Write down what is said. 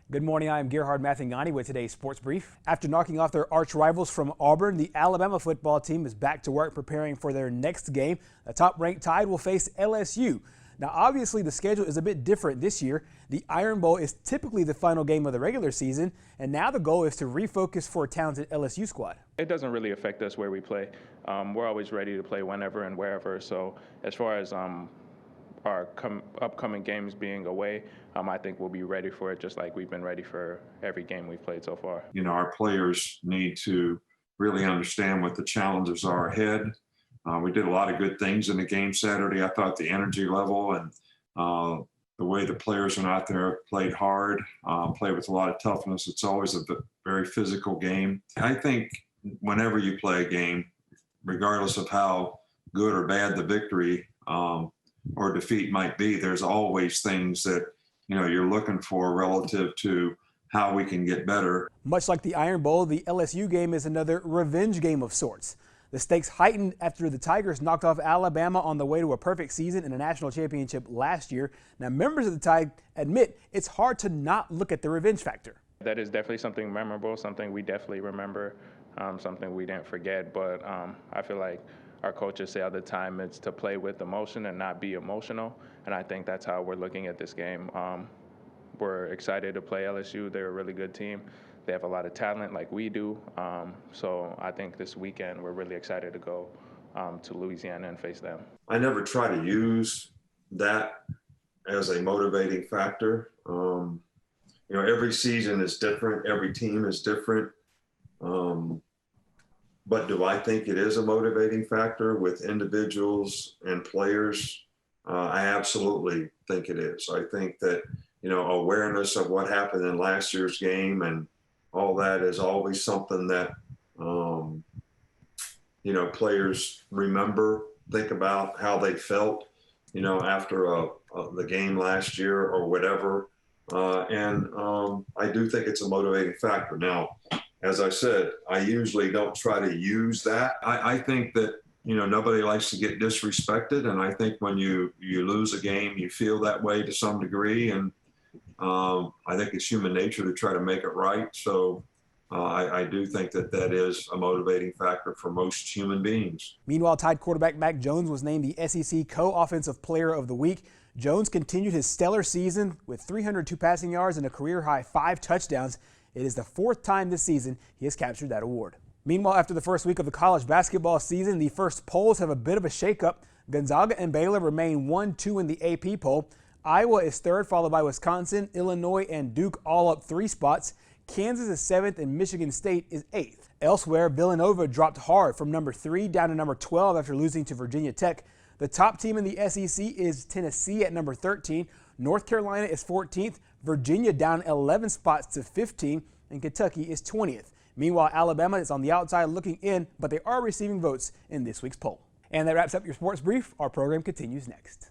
Good morning, I'm Gerhard Mathangani with today's Sports Brief. After knocking off their arch rivals from Auburn, the Alabama football team is back to work preparing for their next game. The top-ranked Tide will face LSU. Now, obviously, the schedule is a bit different this year. The Iron Bowl is typically the final game of the regular season, and now the goal is to refocus for a talented LSU squad. It doesn't really affect us where we play. We're always ready to play whenever and wherever. So as far as our upcoming games being away, I think we'll be ready for it just like we've been ready for every game we've played so far. You know, our players need to really understand what the challenges are ahead. We did a lot of good things in the game Saturday. I thought the energy level and the way the players went out there played hard, played with a lot of toughness. It's always a very physical game. I think whenever you play a game, regardless of how good or bad the victory or defeat might be, there's always things that you're looking for relative to how we can get better. Much like the Iron Bowl, the LSU game is another revenge game of sorts. The stakes heightened after the Tigers knocked off Alabama on the way to a perfect season in a national championship last year. Now, members of the Tide admit it's hard to not look at the revenge factor. That is definitely something memorable, something we definitely remember, something we didn't forget. But I feel like our coaches say all the time it's to play with emotion and not be emotional. And I think that's how we're looking at this game. We're excited to play LSU. They're a really good team. They have a lot of talent like we do. So I think this weekend we're really excited to go to Louisiana and face them. I never try to use that as a motivating factor. Every season is different. Every team is different. But do I think it is a motivating factor with individuals and players? I absolutely think it is. I think that, awareness of what happened in last year's game and all that is always something that, players remember, think about how they felt, after the game last year or whatever. And I do think it's a motivating factor. Now, as I said, I usually don't try to use that. I think that, nobody likes to get disrespected. And I think when you lose a game, you feel that way to some degree. And I think it's human nature to try to make it right. So I do think that is a motivating factor for most human beings. Meanwhile, Tide quarterback Mac Jones was named the SEC Co-Offensive Player of the Week. Jones continued his stellar season with 302 passing yards and a career-high 5 touchdowns. It is the 4th time this season he has captured that award. Meanwhile, after the first week of the college basketball season, the first polls have a bit of a shakeup. Gonzaga and Baylor remain 1-2 in the AP poll. Iowa is 3rd, followed by Wisconsin, Illinois, and Duke all up 3 spots. Kansas is 7th, and Michigan State is 8th. Elsewhere, Villanova dropped hard from number 3 down to number 12 after losing to Virginia Tech. The top team in the SEC is Tennessee at number 13. North Carolina is 14th. Virginia down 11 spots to 15, and Kentucky is 20th. Meanwhile, Alabama is on the outside looking in, but they are receiving votes in this week's poll. And that wraps up your sports brief. Our program continues next.